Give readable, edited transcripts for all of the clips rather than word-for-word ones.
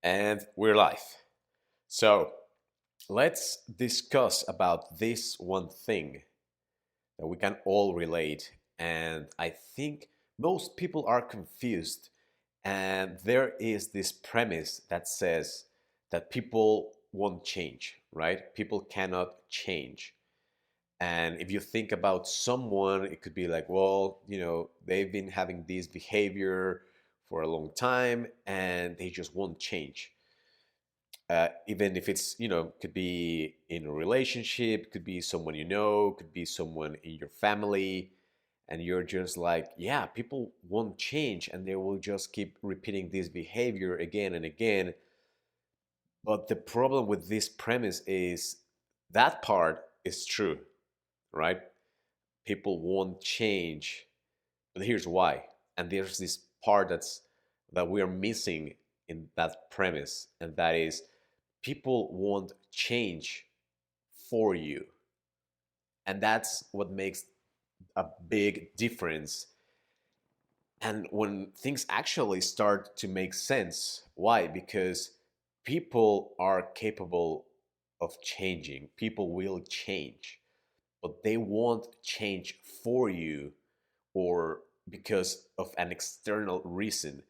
And we're live. So let's discuss about this one thing that we can all relate. And I think most people are confused. And there is this premise that says that people won't change, right? People cannot change. And if you think about someone, it could be like, well, they've been having this behavior for a long time and they just won't change. Even if it's, could be in a relationship, could be someone could be someone in your family. And you're just like, yeah, people won't change and they will just keep repeating this behavior again and again. But the problem with this premise is that part is true, right? People won't change. But here's why. And there's this part that we are missing in that premise, and that is people won't change for you. And that's what makes a big difference. And when things actually start to make sense, why? Because people are capable of changing. People will change, but they won't change for you or because of an external reason.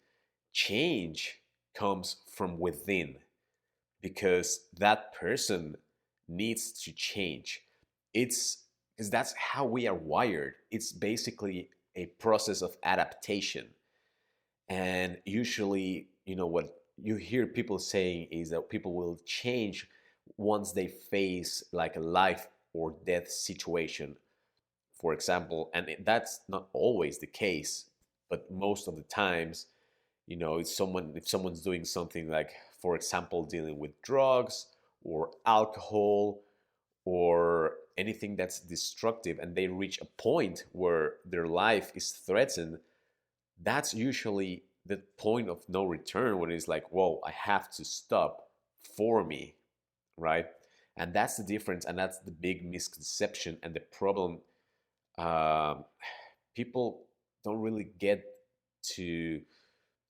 Change comes from within because that person needs to change. It's because that's how we are wired. It's basically a process of adaptation. And usually, what you hear people saying is that people will change once they face like a life or death situation, for example. And that's not always the case, but most of the times, if someone's doing something like, for example, dealing with drugs or alcohol or anything that's destructive, and they reach a point where their life is threatened, that's usually the point of no return when it's like, whoa, I have to stop for me, right? And that's the difference, and that's the big misconception and the problem. um, People don't really get to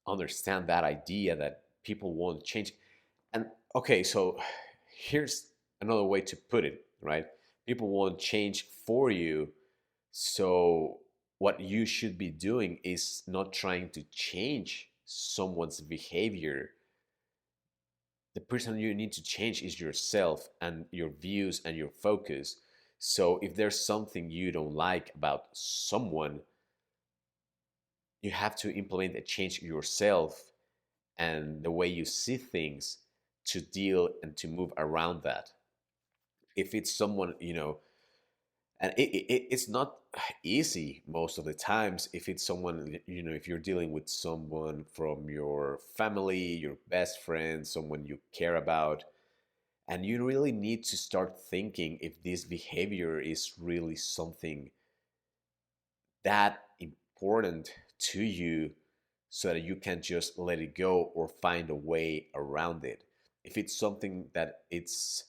understand that idea that people won't change. And okay, so here's another way to put it, right? People won't change for you. So what you should be doing is not trying to change someone's behavior. The person you need to change is yourself and your views and your focus. So if there's something you don't like about someone, you have to implement a change yourself and the way you see things to deal and to move around that. If it's someone, and it's not easy most of the times. If it's someone, if you're dealing with someone from your family, your best friend, someone you care about, and you really need to start thinking if this behavior is really something that important to you, so that you can just let it go or find a way around it. If it's something that it's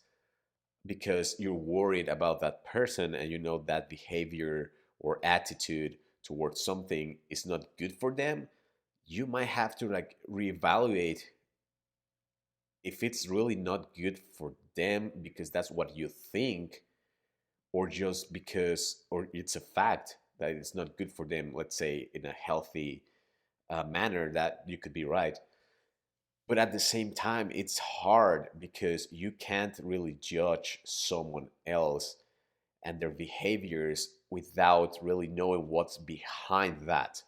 because you're worried about that person and you know that behavior or attitude towards something is not good for them, you might have to like reevaluate if it's really not good for them because that's what you think, or just because, or it's a fact that it's not good for them, let's say in a healthy manner, that you could be right. But at the same time, it's hard because you can't really judge someone else and their behaviors without really knowing what's behind that.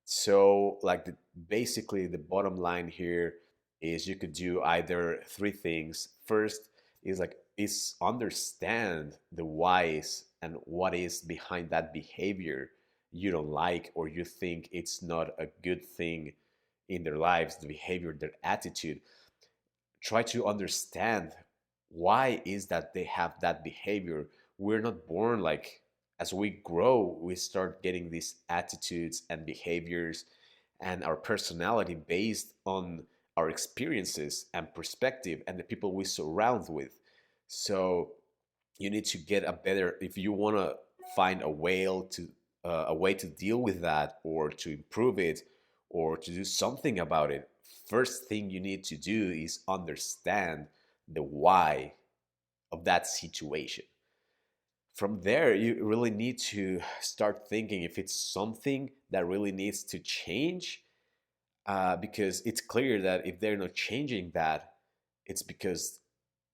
So, like, basically, the bottom line here is you could do either three things. First is like is understand the whys and what is behind that behavior you don't like or you think it's not a good thing in their lives, the behavior, their attitude. Try to understand why is that they have that behavior. We're not born like, as we grow we start getting these attitudes and behaviors and our personality based on our experiences and perspective and the people we surround with. So you need to get a better, if you want to find a way to deal with that or to improve it or to do something about it. first thing you need to do is understand the why of that situation. From there, you really need to start thinking if it's something that really needs to change, because it's clear that if they're not changing that, it's because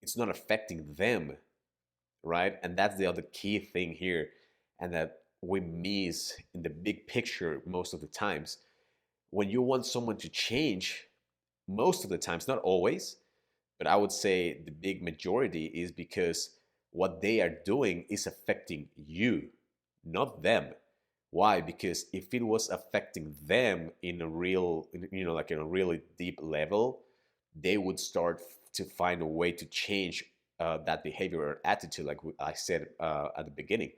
it's not affecting them, right? And that's the other key thing here, and that we miss in the big picture most of the times. When you want someone to change, most of the times, not always, but I would say the big majority is because what they are doing is affecting you, not them. Why? Because if it was affecting them in a real, like in a really deep level, they would start to find a way to change that behavior or attitude, like I said at the beginning.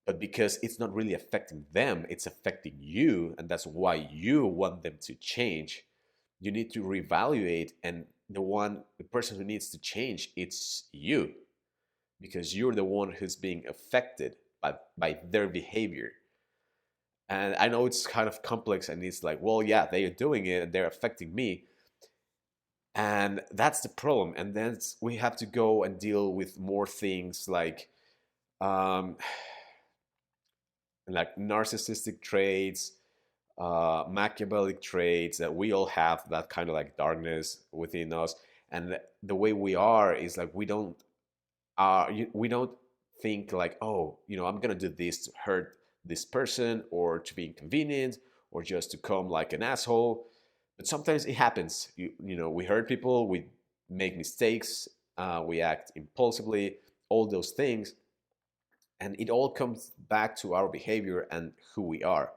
But because it's not really affecting them, it's affecting you, and that's why you want them to change. You need to reevaluate, and the person who needs to change, it's you, because you're the one who's being affected by their behavior. And I know it's kind of complex, and it's like, well, yeah, they are doing it and they're affecting me, and that's the problem. And then we have to go and deal with more things um, like narcissistic traits, Machiavellic traits, that we all have that kind of like darkness within us. And the way we are is like we don't think like, oh, I'm gonna do this to hurt this person or to be inconvenient or just to come like an asshole. But sometimes it happens. We hurt people, we make mistakes, we act impulsively, all those things, and it all comes back to our behavior and who we are.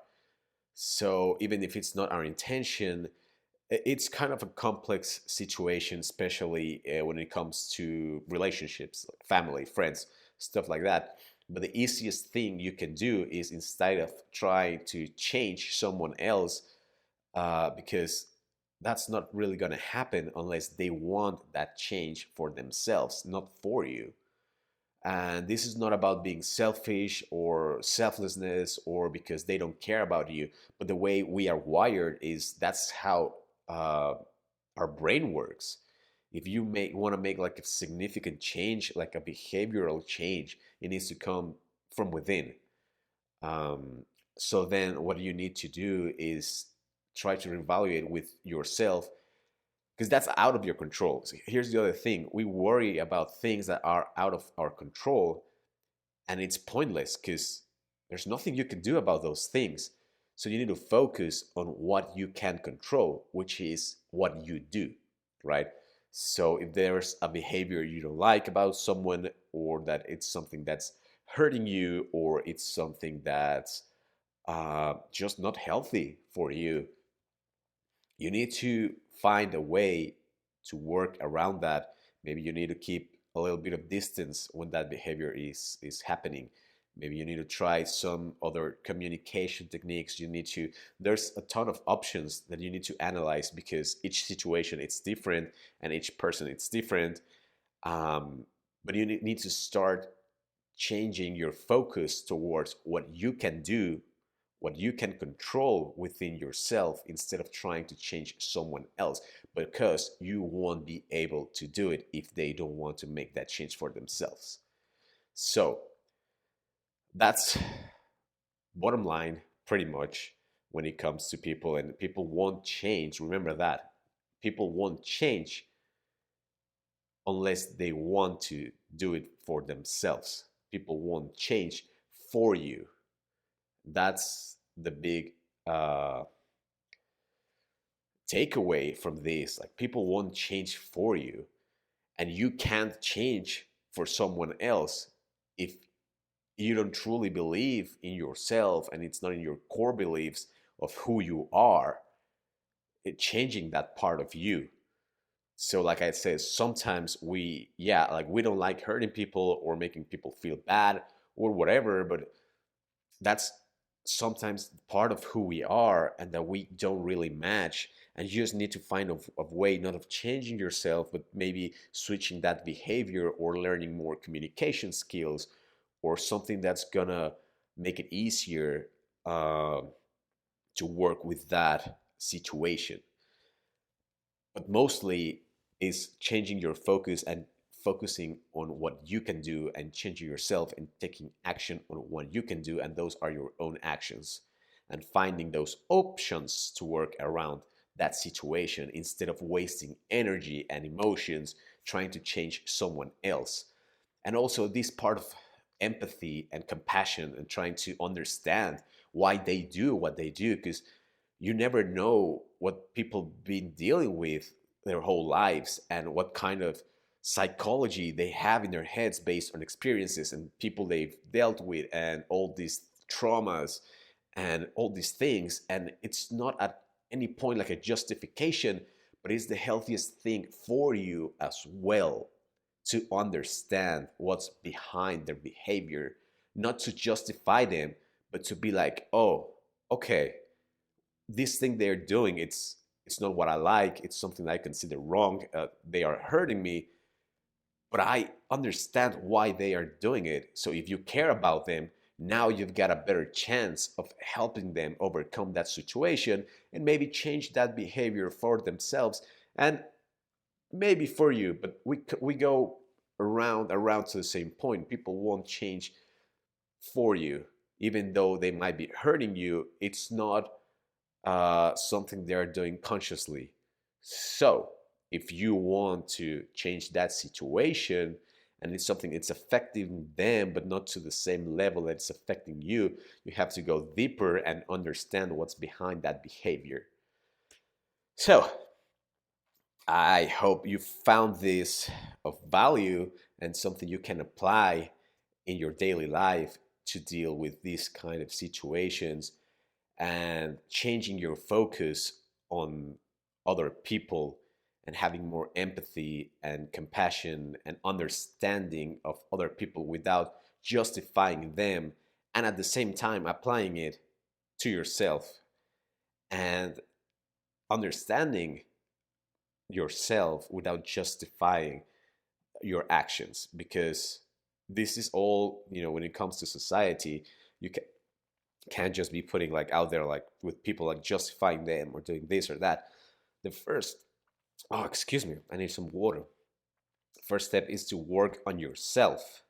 So even if it's not our intention, it's kind of a complex situation, especially when it comes to relationships, like family, friends, stuff like that. But the easiest thing you can do is, instead of trying to change someone else, because that's not really going to happen unless they want that change for themselves, not for you. And this is not about being selfish or selflessness or because they don't care about you, but the way we are wired is that's how our brain works. If you want to make like a significant change, like a behavioral change, it needs to come from within. Um, so then what you need to do is try to reevaluate with yourself, because that's out of your control. So here's the other thing: we worry about things that are out of our control, and it's pointless because there's nothing you can do about those things. So you need to focus on what you can control, which is what you do, right? So if there's a behavior you don't like about someone, or that it's something that's hurting you, or it's something that's just not healthy for you, you need to find a way to work around that. Maybe you need to keep a little bit of distance when that behavior is happening. Maybe you need to try some other communication techniques. There's a ton of options that you need to analyze, because each situation it's different and each person it's different. But you need to start changing your focus towards what you can do, what you can control within yourself, instead of trying to change someone else, because you won't be able to do it if they don't want to make that change for themselves. So that's bottom line, pretty much, when it comes to people. And people won't change. Remember that. People won't change unless they want to do it for themselves. People won't change for you. That's the big takeaway from this. Like, people won't change for you, and you can't change for someone else if you don't truly believe in yourself, and it's not in your core beliefs of who you are, it changing that part of you. So like I said, sometimes we don't like hurting people or making people feel bad or whatever, but that's sometimes part of who we are, and that we don't really match. And you just need to find a way, not of changing yourself, but maybe switching that behavior, or learning more communication skills, or something that's gonna make it easier to work with that situation. but mostly is changing your focus and focusing on what you can do and changing yourself and taking action on what you can do, and those are your own actions, and finding those options to work around that situation instead of wasting energy and emotions trying to change someone else. And also this part of empathy and compassion and trying to understand why they do what they do, because you never know what people been dealing with their whole lives and what kind of psychology they have in their heads based on experiences and people they've dealt with and all these traumas and all these things. And it's not at any point like a justification, but it's the healthiest thing for you as well to understand what's behind their behavior, not to justify them, but to be like, oh, okay, this thing they're doing, it's not what I like. It's something I consider wrong. They are hurting me, but I understand why they are doing it. So if you care about them, now you've got a better chance of helping them overcome that situation and maybe change that behavior for themselves and maybe for you. But we go around to the same point. People won't change for you, even though they might be hurting you. It's not something they're doing consciously. So, if you want to change that situation and it's something it's affecting them, but not to the same level that it's affecting you, you have to go deeper and understand what's behind that behavior. So, I hope you found this of value and something you can apply in your daily life to deal with these kind of situations and changing your focus on other people and having more empathy and compassion and understanding of other people without justifying them, and at the same time applying it to yourself and understanding yourself without justifying your actions, because this is all, when it comes to society, you can't just be putting like out there like with people like justifying them or doing this or that. The first, oh, excuse me, I need some water. First step is to work on yourself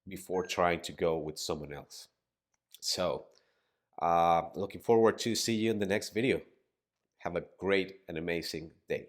before trying to go with someone else. So looking forward to see you in the next video. Have a great and amazing day.